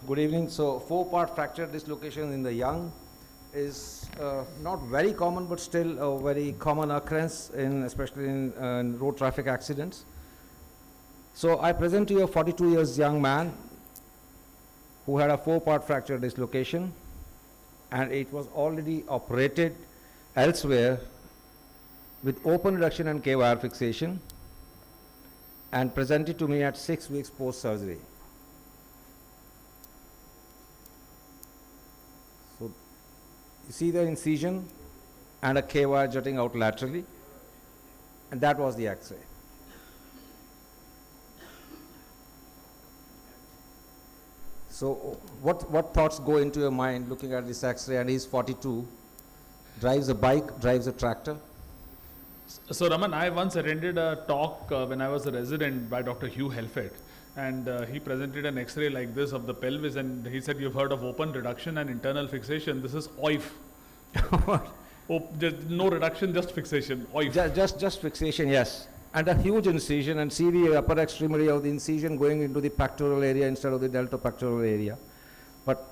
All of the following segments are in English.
Good evening. So, four-part fracture dislocation in the young is not very common, but still a very common occurrence, especially in road traffic accidents. So, I present to you a 42 years young man who had a four-part fracture dislocation, and it was already operated elsewhere with open reduction and K-wire fixation, and presented to me at 6 weeks post-surgery. So, you see the incision and a K-wire jutting out laterally, and that was the X-ray. So, what thoughts go into your mind looking at this X-ray? And he's 42, drives a bike, drives a tractor. So Raman, I once attended a talk when I was a resident by Dr. Hugh Helfet, and he presented an X-ray like this of the pelvis, and he said, "You've heard of open reduction and internal fixation. This is OIF." No reduction, just fixation. OIF. Just fixation, yes. And a huge incision, and see the upper extremity of the incision going into the pectoral area instead of the deltopectoral area. But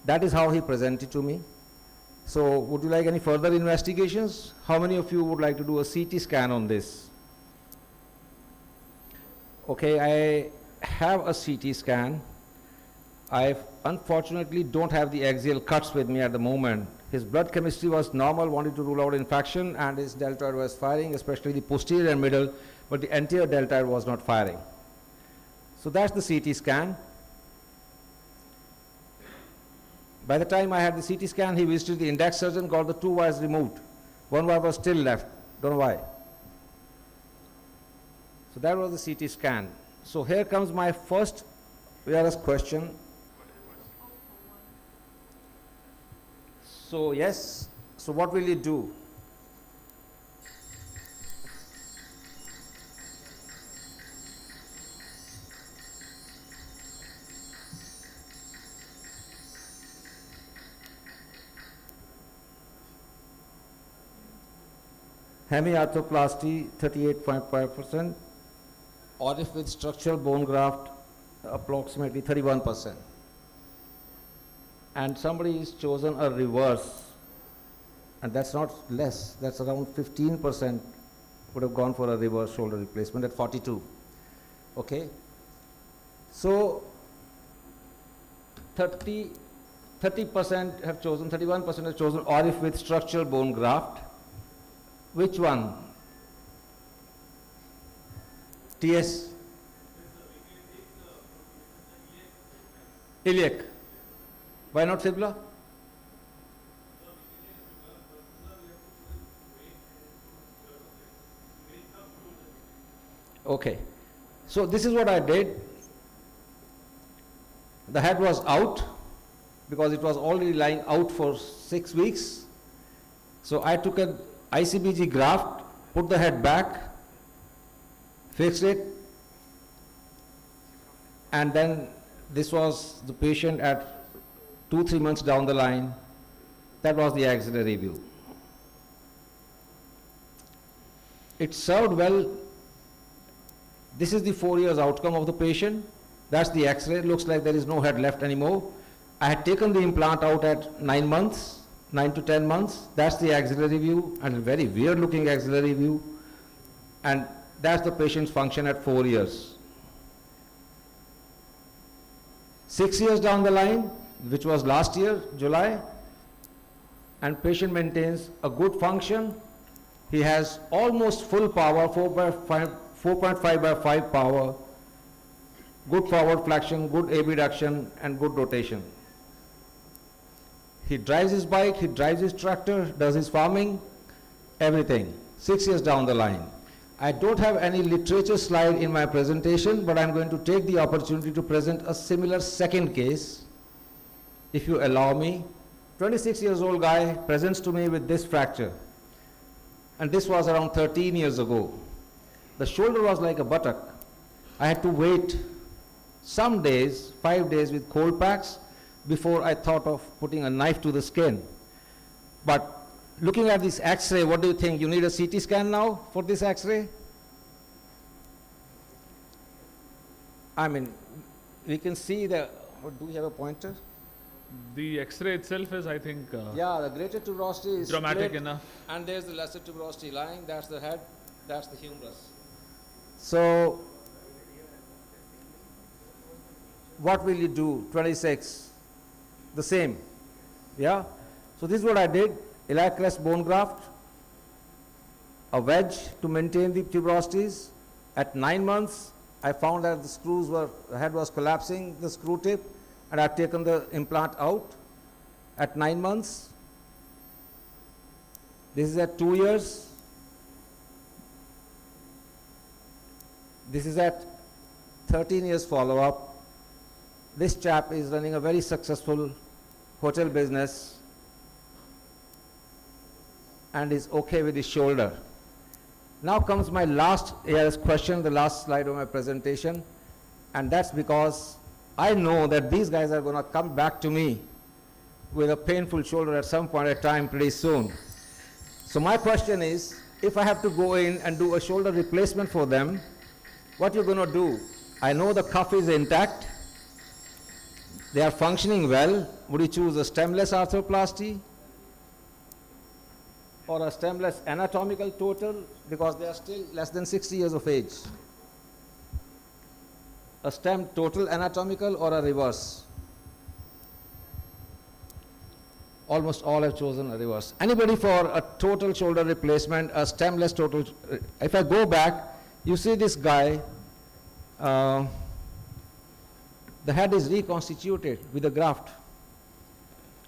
that is how he presented to me. So, would you like any further investigations? How many of you would like to do a CT scan on this? Okay, I have a CT scan. I unfortunately don't have the axial cuts with me at the moment. His blood chemistry was normal, wanted to rule out infection, and his deltoid was firing, especially the posterior and middle, but the anterior deltoid was not firing. So that's the CT scan. By the time I had the CT scan, he visited the index surgeon, got the two wires removed. One wire was still left, don't know why. So that was the CT scan. So here comes my first VRS question. So yes, so what will you do? Hemi arthroplasty 38.5%, or if with structural bone graft approximately 31%. And somebody is chosen a reverse, and that's not less, that's around 15% would have gone for a reverse shoulder replacement at 42. Okay, so 30% have chosen, 31% have chosen or if with structural bone graft. Which one? TS? Iliac. Why not fibula? Okay. So this is what I did. The head was out because it was already lying out for 6 weeks. So I took an ICBG graft, put the head back, fixed it, and then this was the patient at 2-3 months down the line. That was the axillary view. It served well. This is the 4 years outcome of the patient. That's the X-ray. Looks like there is no head left anymore. I had taken the implant out at 9 months. 9 to 10 months, that's the axillary view, and a very weird looking axillary view, and that's the patient's function at 4 years. 6 years down the line, which was last year, July, and patient maintains a good function. He has almost full power, 4.5 by 5 power, good forward flexion, good abduction, and good rotation. He drives his bike, he drives his tractor, does his farming, everything, 6 years down the line. I don't have any literature slide in my presentation, but I'm going to take the opportunity to present a similar second case, if you allow me. 26 years old guy presents to me with this fracture, and this was around 13 years ago. The shoulder was like a buttock. I had to wait some days, 5 days with cold packs, before I thought of putting a knife to the skin. But looking at this X-ray, what do you think? You need a CT scan now for this X-ray? I mean, we can see the What, do you have a pointer? The X-ray itself is, I think, Yeah, the greater tuberosity is dramatic split, enough. and there's the lesser tuberosity lying. That's the head. That's the humerus. So, what will you do? 26. The same. Yeah. So this is what I did. Iliac crest bone graft, a wedge to maintain the tuberosities. At 9 months, I found that the head was collapsing, the screw tip, and I've taken the implant out at 9 months. This is at 2 years. This is at 13 years follow-up. This chap is running a very successful hotel business and is okay with his shoulder. Now comes my last question, the last slide of my presentation, and that's because I know that these guys are going to come back to me with a painful shoulder at some point in time pretty soon. So my question is, if I have to go in and do a shoulder replacement for them, what you're going to do? I know the cuff is intact, they are functioning well. Would you choose a stemless arthroplasty or a stemless anatomical total, because they are still less than 60 years of age? A stem total anatomical or a reverse? Almost all have chosen a reverse. Anybody for a total shoulder replacement, a stemless total? If I go back, you see this guy, the head is reconstituted with a graft.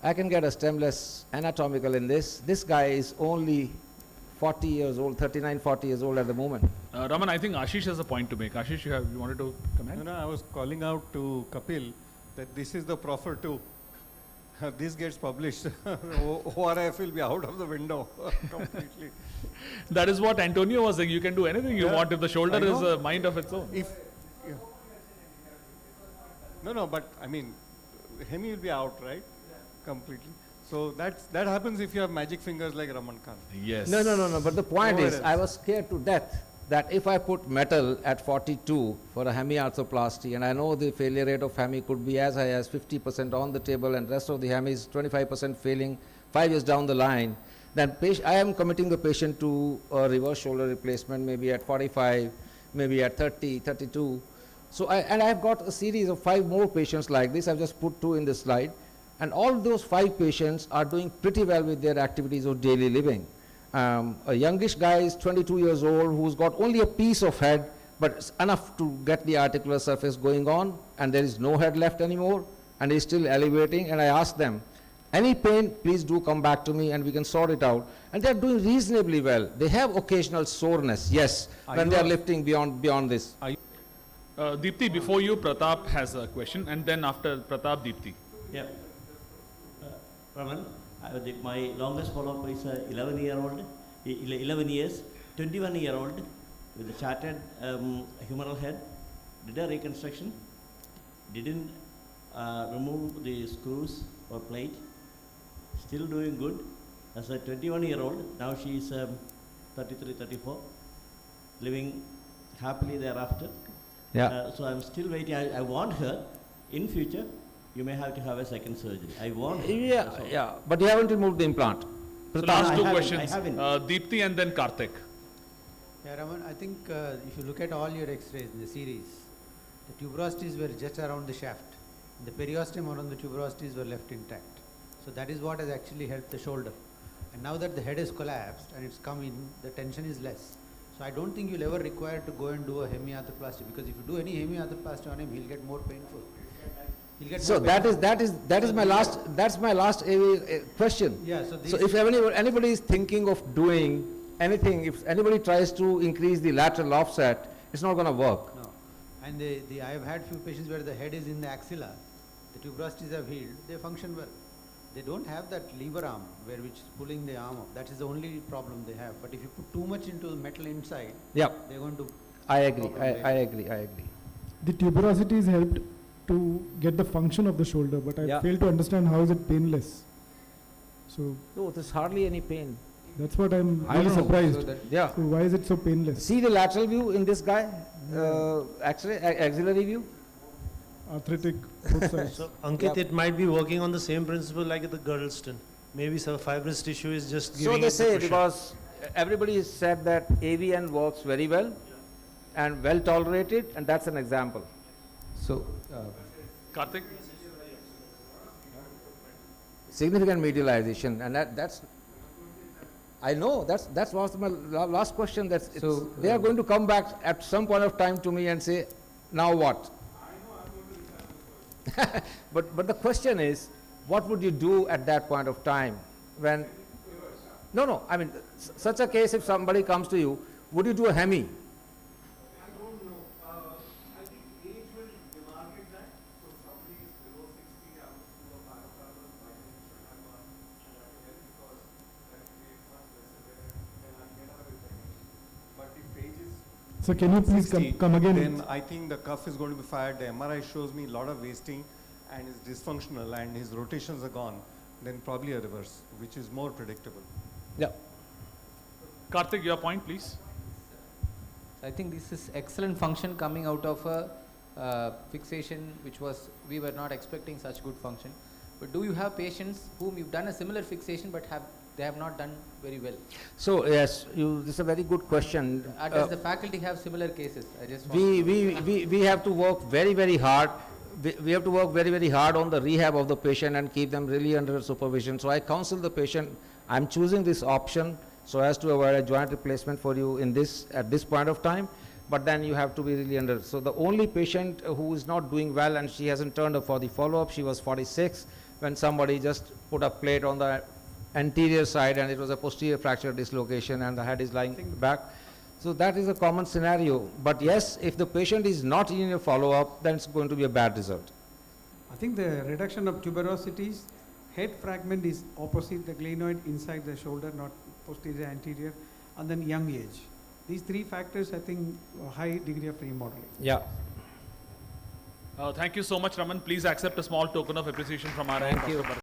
I can get a stemless anatomical in this. This guy is only 40 years old, 39, 40 years old at the moment. Raman, I think Ashish has a point to make. Ashish, you wanted to comment? No, I was calling out to Kapil that this is the proffer too. This gets published. ORIF will be out of the window completely. That is what Antonio was saying. You can do anything you want if the shoulder is a mind of its own. No, but I mean, hemi will be out, right? Completely. So that happens if you have magic fingers like Raman Kant. Yes. No. But the point Nowhere is, else. I was scared to death that if I put metal at 42 for a hemi-arthroplasty, and I know the failure rate of hemi could be as high as 50% on the table and rest of the hemi is 25% failing 5 years down the line, then I am committing the patient to a reverse shoulder replacement maybe at 45, maybe at 30, 32. So I have got a series of 5 more patients like this. I've just put 2 in this slide. And all those 5 patients are doing pretty well with their activities of daily living. A youngish guy is 22 years old who's got only a piece of head, but it's enough to get the articular surface going on, and there is no head left anymore, and he's still elevating. And I asked them, any pain, please do come back to me and we can sort it out. And they're doing reasonably well. They have occasional soreness, yes, when they're lifting beyond this. Deepthi, before you, Pratap has a question, and then after Pratap, Deepthi. Yeah. Raman, my longest follow-up is 11 years, 21-year-old with a shattered humeral head, did a reconstruction, didn't remove the screws or plate, still doing good. As a 21-year-old, now she is 33, 34, living happily thereafter. Yeah. So I'm still waiting. I want her, in future, you may have to have a second surgery. I want her. Yeah, but you haven't removed the implant. So last I two haven't, questions. I haven't. Deepthi and then Karthik. Yeah, Raman, I think if you look at all your X-rays in the series, the tuberosities were just around the shaft. The periosteum around the tuberosities were left intact. So that is what has actually helped the shoulder. And now that the head is collapsed and it's come in, the tension is less. So I don't think you'll ever require to go and do a hemi-arthroplasty, because if you do any hemi-arthroplasty on him, he'll get more painful. So that is my last question. Yeah. So if anybody is thinking of doing anything, if anybody tries to increase the lateral offset, it's not going to work. No. And I have had few patients where the head is in the axilla, the tuberosities have healed, they function well. They don't have that lever arm which is pulling the arm up. That is the only problem they have. But if you put too much into the metal inside, yeah, they're going to. I agree. I agree. The tuberosities helped to get the function of the shoulder, but I fail to understand how is it painless. So no, there's hardly any pain. That's what I'm I really don't know. surprised. Yeah. So why is it so painless? See the lateral view in this guy, X-ray, axillary view. arthritic both sides. So Ankit, it might be working on the same principle like the Girdleston. Maybe some fibrous tissue is just So giving they it the say, cushion. because everybody has said that AVN works very well and well tolerated, and that's an example. So, Karthik? significant medialization, and that's, I know, that's was my last question, So, they are going to come back at some point of time to me and say, now what? But the question is, what would you do at that point of time when, no, I mean, such a case, if somebody comes to you, would you do a hemi? So can you please 60, come again? Then I think the cuff is going to be fired. The MRI shows me a lot of wasting and is dysfunctional and his rotations are gone. Then probably a reverse, which is more predictable. Yeah. Karthik, your point, please. I think this is excellent function coming out of a fixation which was, we were not expecting such good function. But do you have patients whom you've done a similar fixation but they have not done very well? So yes, this is a very good question. Does the faculty have similar cases? I just want We have to work very, very hard. We have to work very, very hard on the rehab of the patient and keep them really under supervision. So I counsel the patient, I'm choosing this option so as to avoid a joint replacement for you at this point of time, but then you have to be really under. So the only patient who is not doing well and she hasn't turned up for the follow-up, she was 46, when somebody just put a plate on the anterior side and it was a posterior fracture dislocation and the head is lying back. So that is a common scenario. But yes, if the patient is not in your follow-up, then it's going to be a bad result. I think the reduction of tuberosities, head fragment is opposite the glenoid inside the shoulder, not posterior anterior, and then young age. These three factors, I think, high degree of remodeling. Yeah. Thank you so much, Raman. Please accept a small token of appreciation from our end. Thank you. Dr.